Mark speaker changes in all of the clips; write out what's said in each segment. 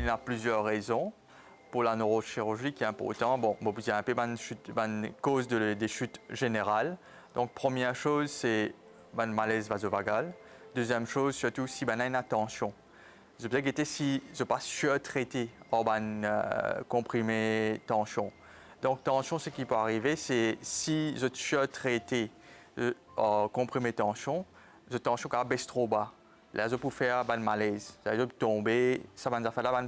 Speaker 1: y a plusieurs raisons pour la neurochirurgie qui est important. Bon, il y a un peu une cause des chutes générales. Donc, première chose, c'est un malaise vasovagal. Deuxième chose, surtout si on a une attention. Je peux dire que si je passe surtraité en comprimé tension. Donc, tension, ce qui peut arriver, c'est si je surtraité en comprimé tension, je tension quand baisse trop bas. Là, je peux faire un malaise. Ça veut tomber, ça va faire là,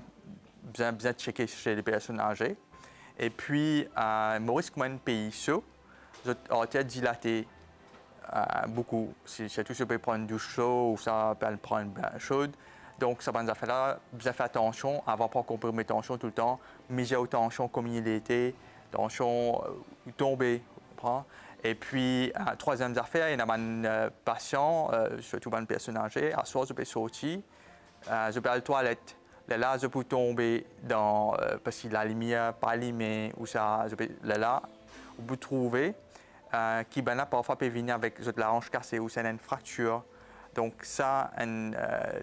Speaker 1: bien checker chez les personnes âgées. Et puis, Maurice, comme un pays chaud, je artère dilatée beaucoup. Surtout si je peux prendre du chaud ou ça peut prendre une bain chaude. Donc, ça va faire là, bien faire attention avant de pas comprimer tension tout le temps. Miser tension comme il était, tension tomber. Et puis, troisième affaire, il y a un patient, surtout une personne âgée, à soir, je peux sortir, je peux aller à la toilette. Là, je peux tomber dans, parce que la lumière n'est pas allumée, ou ça, je peux, là, vous pouvez trouver qui parfois peut venir avec la hanche cassée ou c'est une fracture. Donc, ça, un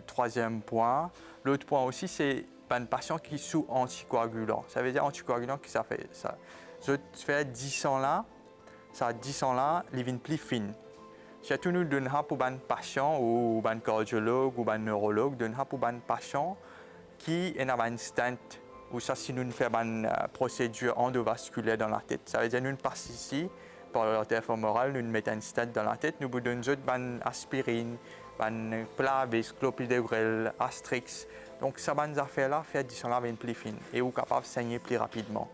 Speaker 1: troisième point. L'autre point aussi, c'est un patient qui est sous anticoagulant. Ça veut dire anticoagulant qui ça fait ça. Je fais 10 ans là. Ça 10 ans là, il devient plus fin. Surtout nous donnons pour un patient ou un cardiologue ou un neurologue, donnons pour un patient qui est dans un stent ou ça si nous faisons une procédure endovasculaire dans la tête. Ça veut dire nous passons ici par l'artère fémorale, nous mettons un stent dans la tête, nous vous donnons une aspirine, une Plavix, clopidogrel, Astrix. Donc ça va nous faire là, faire 10 ans là, plus fin et vous capable de saigner plus rapidement.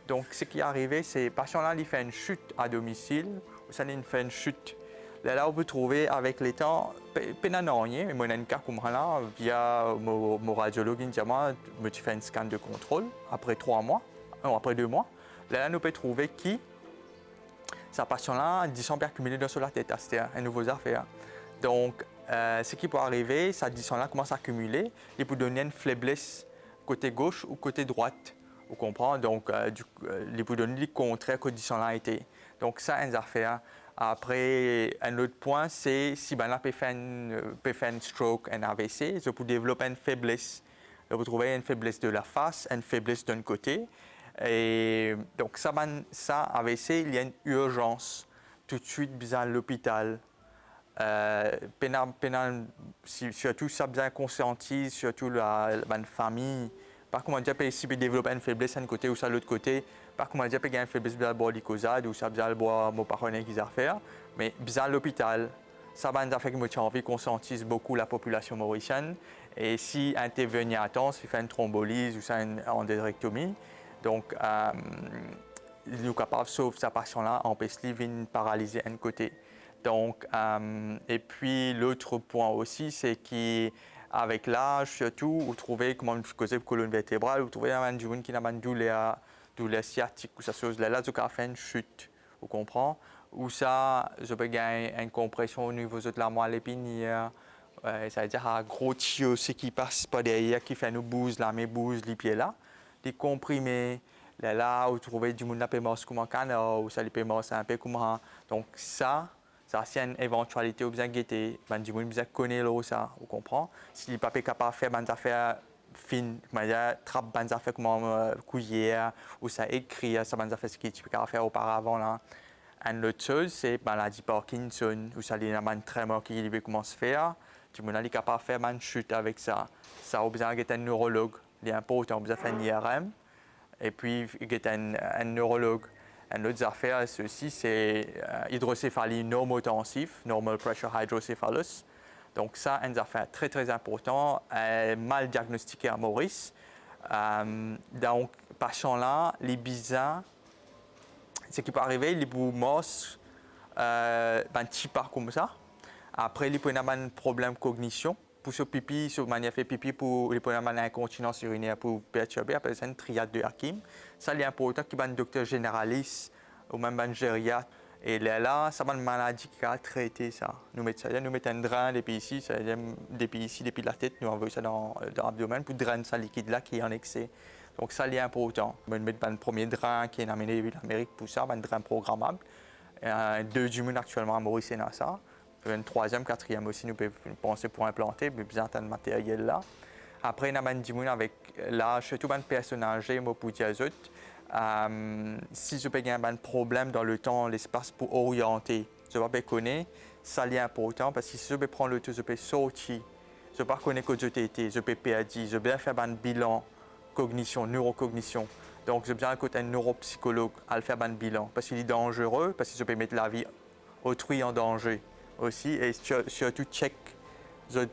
Speaker 1: Donc, ce qui est arrivé, c'est que le patient-là, il fait une chute à domicile, ou ça, il fait une chute. Là, on peut trouver avec les temps, pénanorier, mais moi, un cas comme ça, via mon radiologue, il me fait un scan de contrôle après 3 mois, non, après 2 mois. Là, on peut trouver qui, ce patient-là, 10 ans accumulé dans la tête, c'est un nouveau affaire. Donc, ce qui peut arriver, ça 10 ans-là commence à accumuler, il peut donner une faiblesse côté gauche ou côté droite. Vous comprenez? Donc, les peut donner le contraire que 10 ans là été. Donc, ça, une affaire. Après, un autre point, c'est si on peut faire une stroke, un AVC, je peux développer une faiblesse. Vous trouvez une faiblesse de la face, une faiblesse d'un côté. Et donc, ça, AVC, il y a une urgence. Tout de suite, besoin à l'hôpital. Surtout, ça besoin conscientise, surtout la famille. Par contre, on peut essayer de développer une faiblesse d'un côté ou ça de l'autre côté. Par contre, on peut avoir une faiblesse de la boire ou ça besoin de boire mon parents qui a faire. Mais besoin à l'hôpital. Ça va nous faire que moi j'ai envie de conscientiser beaucoup la population mauricienne. Et si intervenir à temps, si fait une thrombolyse ou ça une endérectomie, donc nous sommes capables de sauver sa patient-là, empêcher de paralyser un côté. Donc, et puis l'autre point aussi, c'est qu'avec l'âge, surtout, vous trouvez comment causer colonne vertébrale, vous trouvez un jour qui n'a pas de douleur sciatique ou ça chose là, je peux faire une chute, vous comprenez? Ou ça, je peux gagner une compression au niveau de la moelle épinière. Ça veut dire un gros tuyau qui passe par derrière, qui fait nous bouger la main, bouge les pieds là, les comprimer. Là, vous trouvez du monde qui est comme un canard, ou ça les peut un peu comme un. Donc ça c'est une éventualité où vous guetter, du monde vous connaître ça, vous comprenez? Si le pas capable de faire des affaires fines, trappe des affaires comme cuillère ou ça écrit, ça des affaires qui tu peux faire auparavant là. Une autre chose, c'est la maladie Parkinson, où ça il y a un tremor qui commence à faire. Tu es capable de faire une chute avec ça. Ça, vous besoin d'être un neurologue. Il est important, vous besoin faire un IRM. Et puis, d'être un neurologue. Une autre affaire, ceci, c'est hydrocéphalie normotensive, normal pressure hydrocephalus. Donc, ça, une affaire très, très importante, mal diagnostiquée à Maurice. Donc, patient-là, les bizarres, ce qui peut arriver, il peut mourir un petit pas comme ça. Après, il peut avoir un problème de cognition. Pour ce pipi, sur manière fait pipi, pour il peut avoir une incontinence urinaire pour perturber, après c'est une triade de Hakim. Ça, il est important qu'il y ait un docteur généraliste ou même un gériatre. Et là, ça va une maladie qui a traité ça. Nous mettons un drain depuis ici, depuis la tête, nous envoyons ça dans l'abdomen pour drainer ça liquide là qui est en excès. Donc ça, c'est important. On met un premier drain qui est amené de l'Amérique pour ça, un drain programmable. Deux du monde actuellement à Maurice et ça. Un troisième, quatrième aussi, nous pouvons penser pour implanter, mais besoin de matériel là. Après, on a des gens avec l'âge, surtout des personnes âgées, moi, pour dire si je peux avoir un problème dans le temps, l'espace pour orienter, je vais pas connaître, ça est important parce que si je peux prendre le temps, je peux sortir, je ne peux pas connaître que je t'ai je peux perdre, je peux faire un bilan, cognition, neurocognition. Donc, je besoin un neuropsychologue à faire un bilan parce qu'il est dangereux, parce que je peux mettre la vie autrui en danger aussi. Et surtout, check les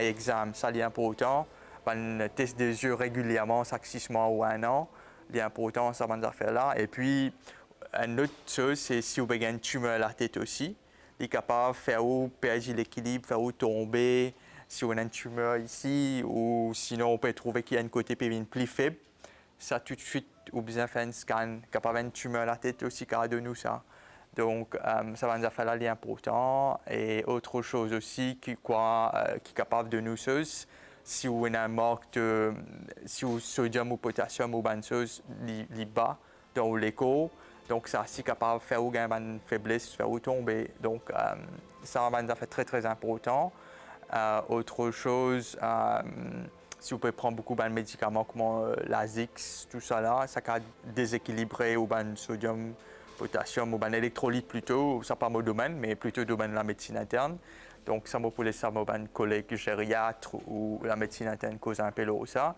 Speaker 1: examens, ça est important. Un test des yeux régulièrement, chaque 6 mois ou 1 an, c'est important, ça va faire là. Et puis, une autre chose, c'est si vous avez une tumeur à la tête aussi, il est capable de faire perdre l'équilibre, faire tomber. Si on a une tumeur ici, ou sinon on peut trouver qu'il y a un côté plus faible, ça tout de suite, ou bien faire un scan, capable une tumeur à la tête aussi, car de nous ça. Donc, ça va nous faire là, l'important. Et autre chose aussi qui est capable de nous choses, si on a un manque de si on sodium ou potassium ou une chose bas dans l'écho, donc ça aussi capable de faire une faiblesse, faire tomber. Donc, ça va nous faire très très important. Autre chose, si vous pouvez prendre beaucoup de médicaments comme l'Azix, tout ça là, ça peut déséquilibrer ou le sodium, potassium ou l'électrolyte plutôt, ça pas mon domaine, mais plutôt le domaine de la médecine interne. Donc ça pour laisser mon collègue gériatre ou la médecine interne cause un peu ça.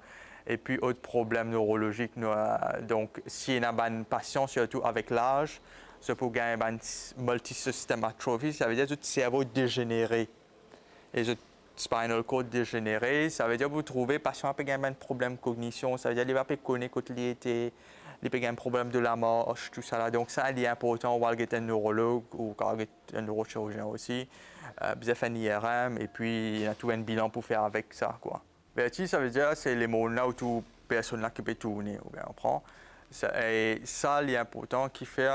Speaker 1: Et puis autre problème neurologique, donc si on a un patient, surtout avec l'âge, ça peut gagner un multisystème atrophie, ça veut dire que le cerveau dégénéré. Et le spinal cord dégénéré, ça veut dire que vous trouvez patient a un problème de cognition, ça veut dire qu'il va pas connaître quand il était, il a un problème de la marche, tout ça là. Donc ça, il est important, on va avoir un neurologue ou un neurochirurgien aussi, bien faire un IRM et puis il y a tout un bilan pour faire avec ça, quoi. Vertige, ça veut dire c'est les mots là où tout personne là qui peut tourner, ou bien on prend. Et ça, il est important qui fait,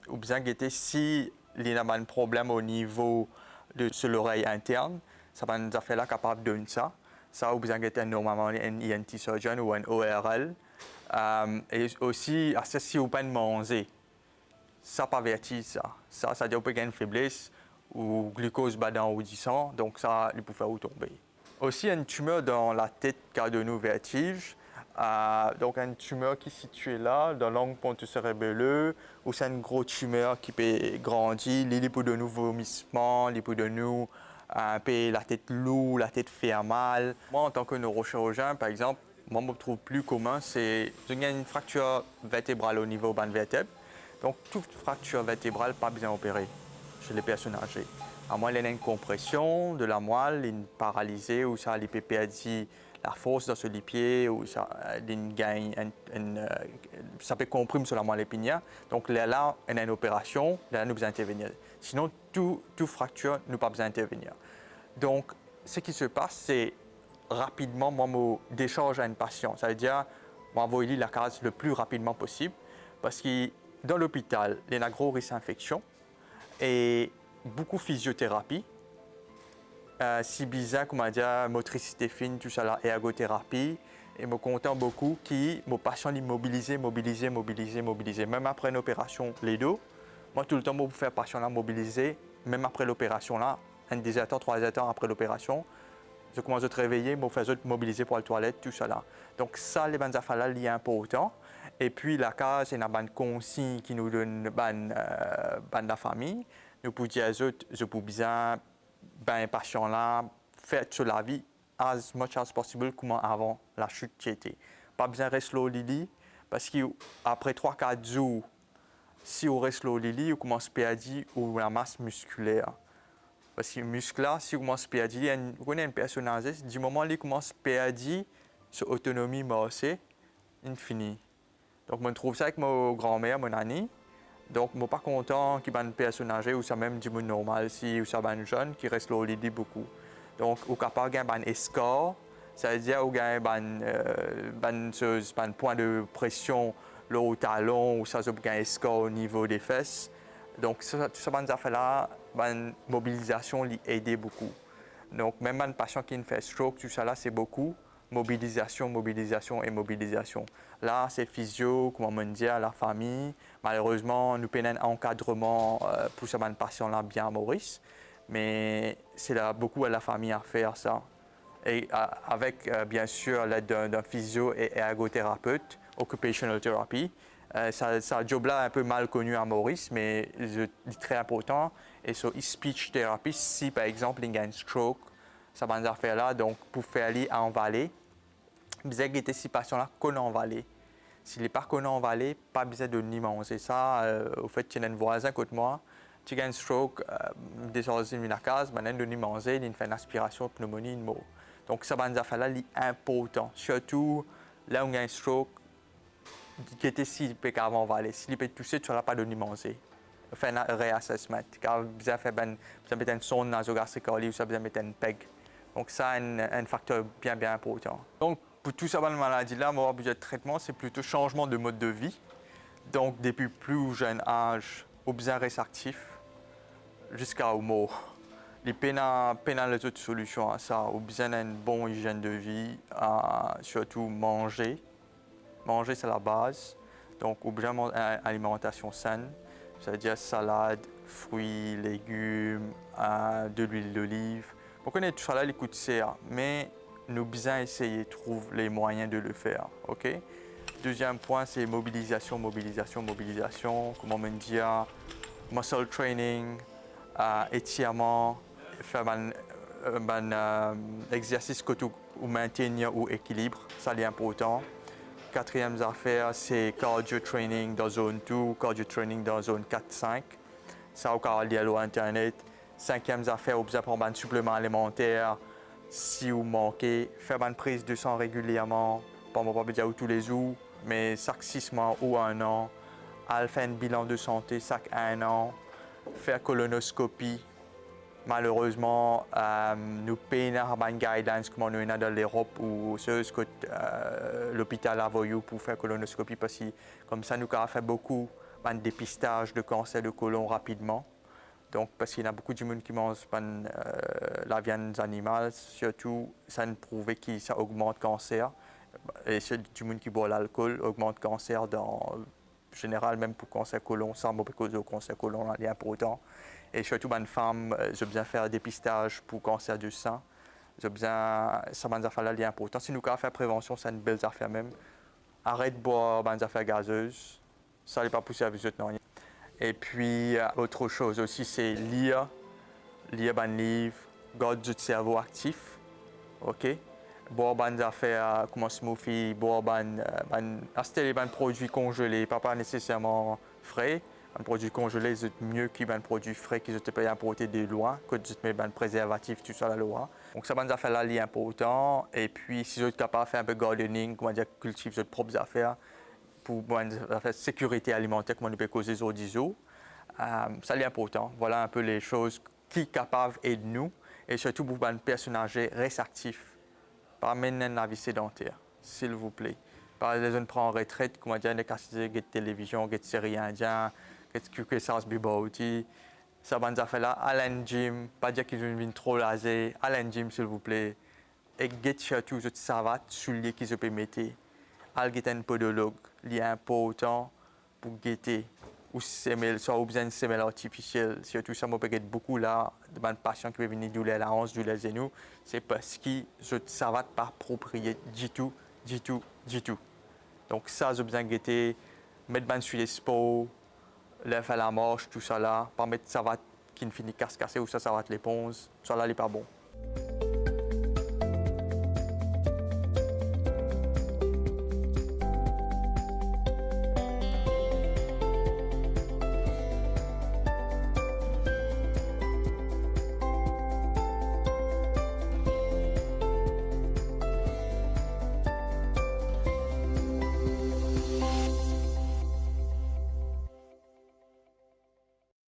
Speaker 1: ou bien guetter si il y a un problème au niveau de l'oreille interne, ça va nous faire là capable de donner ça. Ça, ou bien guetter normalement un ENT surgeon ou un ORL. Et aussi, si vous pas manger, ça pas vertige ça. Ça veut dire que vous avez une faiblesse ou glucose bas dans le sang, donc ça, il peut faire tomber. Aussi, une tumeur dans la tête qui a de nous vertige. Donc, une tumeur qui est située là, dans l'angle ponto-cérébelleux, ou c'est une grosse tumeur qui peut grandir, il peut de nous vomissements, il peut de nous la tête lourde, la tête fait mal. Moi, en tant que neurochirurgien, par exemple, moi, je me trouve plus commun, c'est qu'il y a une fracture vertébrale au niveau de la vertèbre. Donc, toute fracture vertébrale pas bien opérée chez les personnes âgées. À moins qu'il y ait une compression de la moelle, une paralysée, ou ça, il peut perdre la force dans les pieds, ou ça, ça peut comprimer sur la moelle épinière. Donc là, on a une opération, là, nous besoin d'intervenir. Sinon, toute fracture, nous pas besoin d'intervenir. Donc, ce qui se passe, c'est rapidement, moi, je décharge à une patient. Ça veut dire, moi, envoyer la case le plus rapidement possible, parce que dans l'hôpital, il y a un gros risque d'infection et beaucoup de physiothérapie. Si bizarre, comment dire, motricité fine, tout ça, là, ergothérapie. Et me content beaucoup qui, mon patient, mobilisé. Même après une opération, les dos, moi, tout le temps, pour faire patient là mobiliser, même après l'opération là, 2 heures, 3 heures après l'opération, je commence à te réveiller, me faire mobiliser pour la toilette, tout ça là. Donc ça, les bonnes affaires là, c'est important. Et puis la case, c'est une bonne consigne qui nous donne la famille. Nous pouvons dire je peux bien patient là, faire sur la vie as much as possible comme avant la chute qui était. Pas besoin de rester au lit parce qu'après 3-4 jours, si on reste au lit, on commence à perdre la masse musculaire. Parce que le muscle là, si on commence à perdre, vous connaissez une personne âgée, du moment où il commence à perdre son autonomie marché, il finit. Donc, je trouve ça avec ma grand-mère, mon ami. Donc, je ne suis pas content qu'il y ait une personne âgée ou ça même du monde normal si ou ça un jeune qui reste au lit beaucoup. Donc, on est capable d'avoir un escore, ça veut dire qu'il y a un point de pression là au talon ou ça a un escore au niveau des fesses. Donc, ça affaires-là, la mobilisation aide beaucoup. Donc, même un patient qui fait stroke, tout ça là, c'est beaucoup. Mobilisation. Là, c'est physio, comme on dit, la famille. Malheureusement, nous prenons un encadrement pour ce patient-là bien à Maurice. Mais c'est là beaucoup à la famille à faire ça. et avec bien sûr l'aide d'un physio et ergothérapeute, occupational therapy. Ça job là un peu mal connu à Maurice, mais c'est très important. Et sur speech therapy, si par exemple il y a un stroke, ça va nous faire là, donc pour faire aller en vallée, besoin de ces patients-là qu'on en vallée. S'il n'est pas connu en vallée, pas besoin de l'immenser. Ça, au fait, tu as un voisin côté moi, tu as un stroke, descendu une case, maintenant de l'immenser, il fait une aspiration, pneumonie, une mot. Donc ça va nous faire là, important. Surtout là où il y a un stroke, qui était si il peut avant vallée. S'il peut toucher, tu n'auras pas de l'immenser. Faire un réassessment. Car vous avez mettre une sonde nasogastrique ou ça vous mettre un PEG. Donc ça, c'est un facteur bien important. Donc pour tout ça, la maladie là, mon budget de traitement, c'est plutôt changement de mode de vie. Donc depuis plus jeune âge, au besoin réactif jusqu'à au mort. Les peines les autres solutions à ça, au besoin d'une bonne hygiène de vie, surtout manger. Manger, c'est la base. Donc, au besoin d'une alimentation saine, c'est-à-dire salade, fruits, légumes, de l'huile d'olive. On connaît tout ça là, les coups de serre, mais nous besoin essayer de trouver les moyens de le faire. OK? Deuxième point, c'est mobilisation. Comment on dit, muscle training, étirement, faire un exercice que tu maintenir ou équilibre, ça c'est important. Quatrième affaire, c'est cardio training dans zone 2, cardio training dans zone 4-5. Ça, on peut aller à Internet. Cinquième affaire, vous avez un supplément alimentaire. Si vous manquez, faire une prise de sang régulièrement, pas dire tous les jours, mais chaque 6 mois ou 1 an. Faire un bilan de santé chaque 1 an. Faire colonoscopie. Malheureusement, nous payons une guidance comme on a dans l'Europe ou ce que l'hôpital a voulu pour faire colonoscopie parce que comme ça nous avons fait beaucoup de dépistage de cancer de côlon rapidement. Donc parce qu'il y a beaucoup de gens qui mangent la viande animale, surtout ça nous prouve que ça augmente le cancer. Et ceux du monde qui boit l'alcool augmente le cancer en général, même pour le cancer côlon, sans mauvais cause au cancer côlon, c'est important. Et surtout, une femme, j'ai besoin de faire un dépistage pour le cancer du sein. J'ai besoin, ça va nous faire là, important. Si nous avons fait prévention, c'est une belle affaire même. Arrête de boire des affaires gazeuses. Ça n'est pas poussé à vous autres, non. Et puis, autre chose aussi, c'est lire un livre, garder du cerveau actif. OK? Boire des affaires comme un smoothie, boire acheter des produits congelés, pas nécessairement frais. Un produit congelé, c'est mieux qu'un produit frais qui te peut apporter des lois, que tu mets un préservatif, tout ça la loi. Donc ça va nous faire là important. Et puis si vous êtes capable de faire un peu de gardening, comment dire, cultiver vos propres affaires pour la sécurité alimentaire, comment on peut causer aux ISO. Ça est important. Voilà un peu les choses qui sont capables d'aider nous et surtout pour un personnage reste actif. Pas mener la vie sédentaire, s'il vous plaît. Par exemple, on prend en retraite, comment dire, des cassettes de télévision, des séries indiennes, quelque chose de aussi. Ça va nous faire là, à l'en gym, pas dire qu'ils viennent trop laser, à l'en gym, s'il vous plaît. Et get surtout cette savate, souliers qu'ils se permettent. Al get un podologue, il y a un important pour guetter. Ou soit ou besoin de semelles artificielles. Surtout ça, moi, peut beaucoup là, de patients qui peuvent venir douleur la hanche, douleur genou, c'est parce que je ne savate pas approprié du tout. Donc ça, j'ai besoin de guetter, mettre sur les sports, faire la marche, tout ça là, pas mettre savate qui ne finit casse-cassé ou ça savate les ponces, ça là, il n'est pas bon.